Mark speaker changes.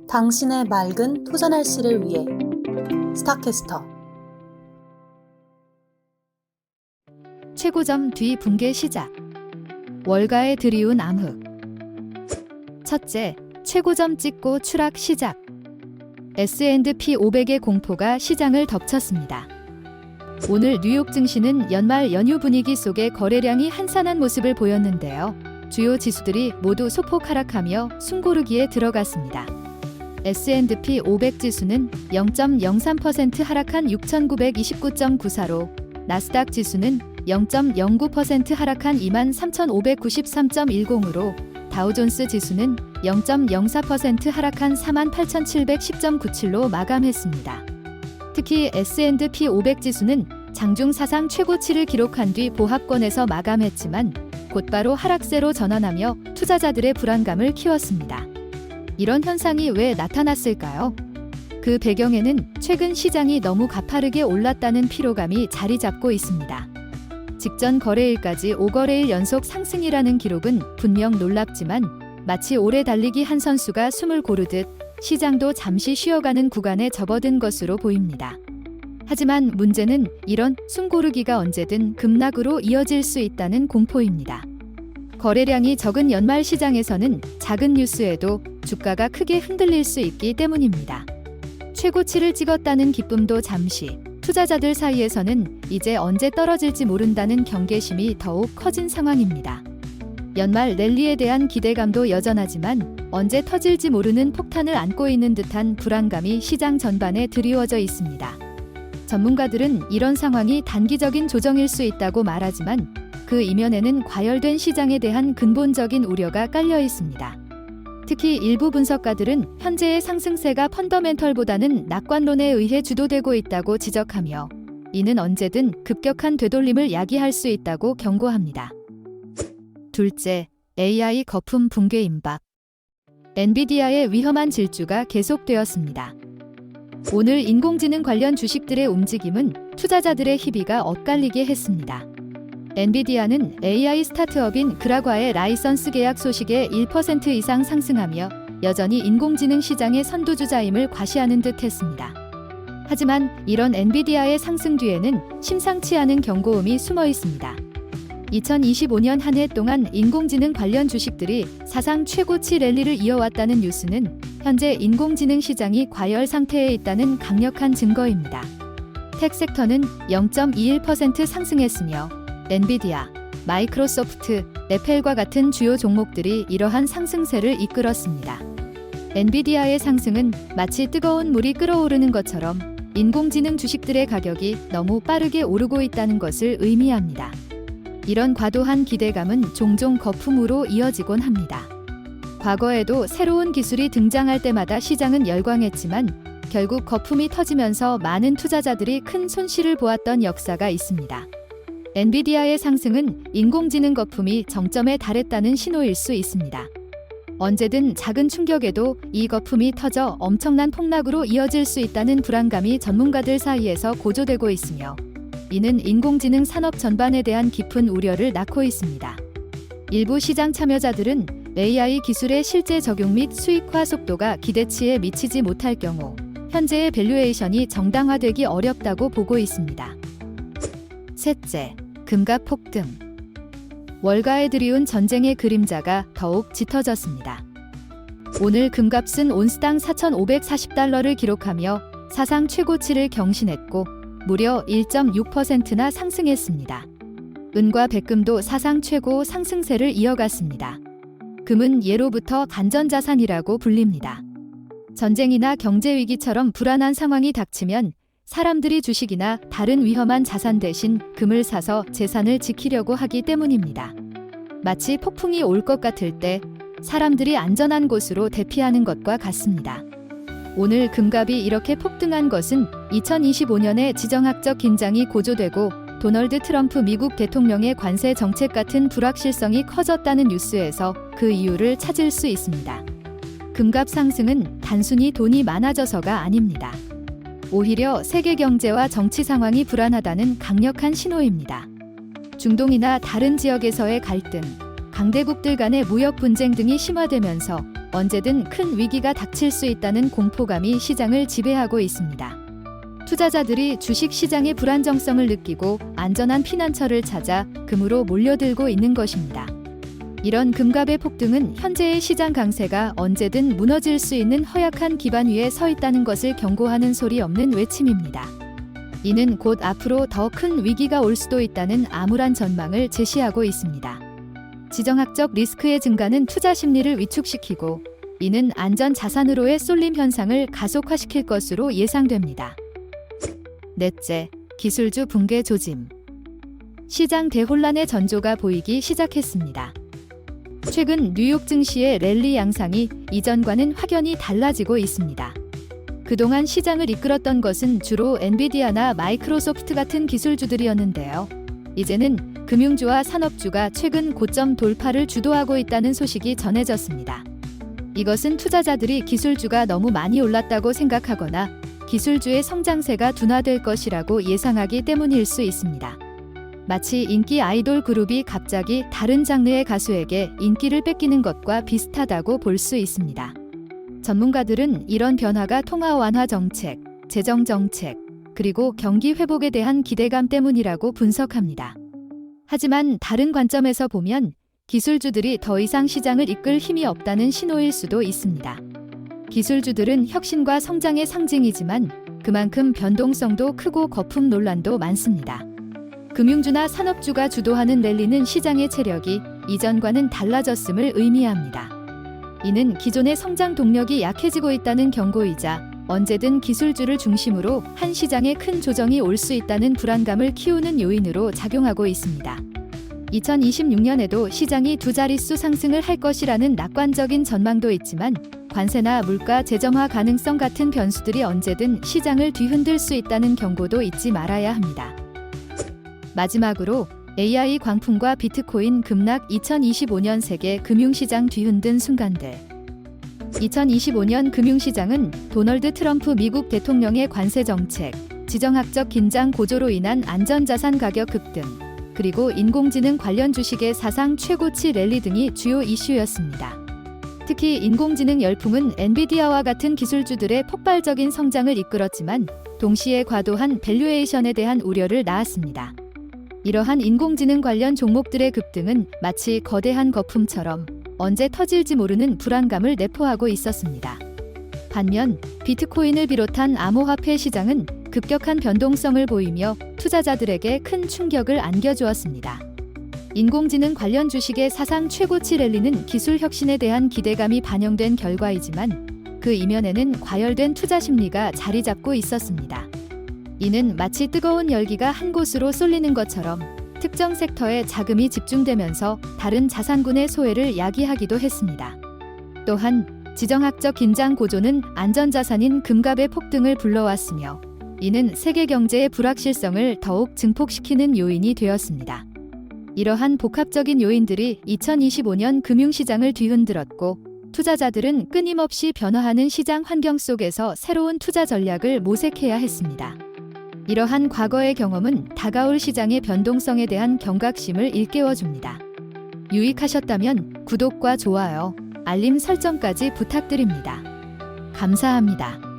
Speaker 1: 당신의 맑은 투자 날씨를 위해 스타캐스터.
Speaker 2: 최고점 뒤 붕괴 시작. 월가에 들이운 암흑. 첫째, 최고점 찍고 추락 시작. S&P 500의 공포가 시장을 덮쳤습니다. 오늘 뉴욕 증시는 연말 연휴 분위기 속에 거래량이 한산한 모습을 보였는데요. 주요 지수들이 모두 소폭 하락하며 숨고르기에 들어갔습니다. S&P 500 지수는 0.03% 하락한 6,929.94로, 나스닥 지수는 0.09% 하락한 23,593.10으로, 다우존스 지수는 0.04% 하락한 48,710.97로 마감했습니다. 특히 S&P 500 지수는 장중 사상 최고치를 기록한 뒤 보합권에서 마감했지만 곧바로 하락세로 전환하며 투자자들의 불안감을 키웠습니다. 이런 현상이 왜 나타났을까요? 그 배경에는 최근 시장이 너무 가파르게 올랐다는 피로감이 자리 잡고 있습니다. 직전 거래일까지 5거래일 연속 상승이라는 기록은 분명 놀랍지만 마치 오래 달리기 한 선수가 숨을 고르듯 시장도 잠시 쉬어가는 구간에 접어든 것으로 보입니다. 하지만 문제는 이런 숨고르기가 언제든 급락으로 이어질 수 있다는 공포입니다. 거래량이 적은 연말 시장에서는 작은 뉴스에도 주가가 크게 흔들릴 수 있기 때문입니다. 최고치를 찍었다는 기쁨도 잠시, 투자자들 사이에서는 이제 언제 떨어질지 모른다는 경계심이 더욱 커진 상황입니다. 연말 랠리에 대한 기대감도 여전하지만 언제 터질지 모르는 폭탄을 안고 있는 듯한 불안감이 시장 전반에 드리워져 있습니다. 전문가들은 이런 상황이 단기적인 조정일 수 있다고 말하지만 그 이면에는 과열된 시장에 대한 근본적인 우려가 깔려 있습니다. 특히 일부 분석가들은 현재의 상승세가 펀더멘털보다는 낙관론에 의해 주도되고 있다고 지적하며 이는 언제든 급격한 되돌림을 야기할 수 있다고 경고합니다. 둘째, AI 거품 붕괴 임박. 엔비디아의 위험한 질주가 계속되었습니다. 오늘 인공지능 관련 주식들의 움직임은 투자자들의 희비가 엇갈리게 했습니다. 엔비디아는 AI 스타트업인 그라과의 라이선스 계약 소식에 1% 이상 상승하며 여전히 인공지능 시장의 선두주자임을 과시하는 듯 했습니다. 하지만 이런 엔비디아의 상승 뒤에는 심상치 않은 경고음이 숨어 있습니다. 2025년 한 해 동안 인공지능 관련 주식들이 사상 최고치 랠리를 이어왔다는 뉴스는 현재 인공지능 시장이 과열 상태에 있다는 강력한 증거입니다. 텍 섹터는 0.21% 상승했으며 엔비디아, 마이크로소프트, 애플과 같은 주요 종목들이 이러한 상승세를 이끌었습니다. 엔비디아의 상승은 마치 뜨거운 물이 끓어오르는 것처럼 인공지능 주식들의 가격이 너무 빠르게 오르고 있다는 것을 의미합니다. 이런 과도한 기대감은 종종 거품으로 이어지곤 합니다. 과거에도 새로운 기술이 등장할 때마다 시장은 열광했지만 결국 거품이 터지면서 많은 투자자들이 큰 손실을 보았던 역사가 있습니다. 엔비디아의 상승은 인공지능 거품이 정점에 달했다는 신호일 수 있습니다. 언제든 작은 충격에도 이 거품이 터져 엄청난 폭락으로 이어질 수 있다는 불안감이 전문가들 사이에서 고조되고 있으며 이는 인공지능 산업 전반에 대한 깊은 우려를 낳고 있습니다. 일부 시장 참여자들은 AI 기술의 실제 적용 및 수익화 속도가 기대치에 미치지 못할 경우 현재의 밸류에이션이 정당화되기 어렵다고 보고 있습니다. 셋째, 금값 폭등. 월가에 들이운 전쟁의 그림자가 더욱 짙어졌습니다. 오늘 금값은 온스당 4,540달러를 기록하며 사상 최고치를 경신했고 무려 1.6%나 상승했습니다. 은과 백금도 사상 최고 상승세를 이어갔습니다. 금은 예로부터 간전자산이라고 불립니다. 전쟁이나 경제위기처럼 불안한 상황이 닥치면 사람들이 주식이나 다른 위험한 자산 대신 금을 사서 재산을 지키려고 하기 때문입니다. 마치 폭풍이 올 것 같을 때 사람들이 안전한 곳으로 대피하는 것과 같습니다. 오늘 금값이 이렇게 폭등한 것은 2025년에 지정학적 긴장이 고조되고 도널드 트럼프 미국 대통령의 관세 정책 같은 불확실성이 커졌다는 뉴스에서 그 이유를 찾을 수 있습니다. 금값 상승은 단순히 돈이 많아져서가 아닙니다. 오히려 세계 경제와 정치 상황이 불안하다는 강력한 신호입니다. 중동이나 다른 지역에서의 갈등, 강대국들 간의 무역 분쟁 등이 심화되면서 언제든 큰 위기가 닥칠 수 있다는 공포감이 시장을 지배하고 있습니다. 투자자들이 주식 시장의 불안정성을 느끼고 안전한 피난처를 찾아 금으로 몰려들고 있는 것입니다. 이런 금값의 폭등은 현재의 시장 강세가 언제든 무너질 수 있는 허약한 기반 위에 서 있다는 것을 경고하는 소리 없는 외침입니다. 이는 곧 앞으로 더 큰 위기가 올 수도 있다는 암울한 전망을 제시하고 있습니다. 지정학적 리스크의 증가는 투자 심리를 위축시키고 이는 안전 자산으로의 쏠림 현상을 가속화시킬 것으로 예상됩니다. 넷째, 기술주 붕괴 조짐. 시장 대혼란의 전조가 보이기 시작했습니다. 최근 뉴욕 증시의 랠리 양상이 이전과는 확연히 달라지고 있습니다. 그동안 시장을 이끌었던 것은 주로 엔비디아나 마이크로소프트 같은 기술주들이었는데요. 이제는 금융주와 산업주가 최근 고점 돌파를 주도하고 있다는 소식이 전해졌습니다. 이것은 투자자들이 기술주가 너무 많이 올랐다고 생각하거나 기술주의 성장세가 둔화될 것이라고 예상하기 때문일 수 있습니다. 마치 인기 아이돌 그룹이 갑자기 다른 장르의 가수에게 인기를 뺏기는 것과 비슷하다고 볼 수 있습니다. 전문가들은 이런 변화가 통화 완화 정책, 재정 정책, 그리고 경기 회복에 대한 기대감 때문이라고 분석합니다. 하지만 다른 관점에서 보면 기술주들이 더 이상 시장을 이끌 힘이 없다는 신호일 수도 있습니다. 기술주들은 혁신과 성장의 상징이지만 그만큼 변동성도 크고 거품 논란도 많습니다. 금융주나 산업주가 주도하는 랠리는 시장의 체력이 이전과는 달라졌음을 의미합니다. 이는 기존의 성장 동력이 약해지고 있다는 경고이자 언제든 기술주를 중심으로 한 시장에 큰 조정이 올 수 있다는 불안감을 키우는 요인으로 작용하고 있습니다. 2026년에도 시장이 두 자릿수 상승을 할 것이라는 낙관적인 전망도 있지만 관세나 물가 재점화 가능성 같은 변수들이 언제든 시장을 뒤흔들 수 있다는 경고도 잊지 말아야 합니다. 마지막으로 AI 광풍과 비트코인 급락 2025년 세계 금융시장 뒤흔든 순간들. 2025년 금융시장은 도널드 트럼프 미국 대통령의 관세 정책, 지정학적 긴장 고조로 인한 안전자산 가격 급등, 그리고 인공지능 관련 주식의 사상 최고치 랠리 등이 주요 이슈였습니다. 특히 인공지능 열풍은 엔비디아와 같은 기술주들의 폭발적인 성장을 이끌었지만 동시에 과도한 밸류에이션에 대한 우려를 낳았습니다. 이러한 인공지능 관련 종목들의 급등은 마치 거대한 거품처럼 언제 터질지 모르는 불안감을 내포하고 있었습니다. 반면 비트코인을 비롯한 암호화폐 시장은 급격한 변동성을 보이며 투자자들에게 큰 충격을 안겨주었습니다. 인공지능 관련 주식의 사상 최고치 랠리는 기술 혁신에 대한 기대감이 반영된 결과이지만 그 이면에는 과열된 투자 심리가 자리 잡고 있었습니다. 이는 마치 뜨거운 열기가 한 곳으로 쏠리는 것처럼 특정 섹터에 자금이 집중되면서 다른 자산군의 소외를 야기하기도 했습니다. 또한 지정학적 긴장 고조는 안전자산인 금값의 폭등을 불러왔으며 이는 세계 경제의 불확실성을 더욱 증폭시키는 요인이 되었습니다. 이러한 복합적인 요인들이 2025년 금융시장을 뒤흔들었고 투자자들은 끊임없이 변화하는 시장 환경 속에서 새로운 투자 전략을 모색해야 했습니다. 이러한 과거의 경험은 다가올 시장의 변동성에 대한 경각심을 일깨워줍니다. 유익하셨다면 구독과 좋아요, 알림 설정까지 부탁드립니다. 감사합니다.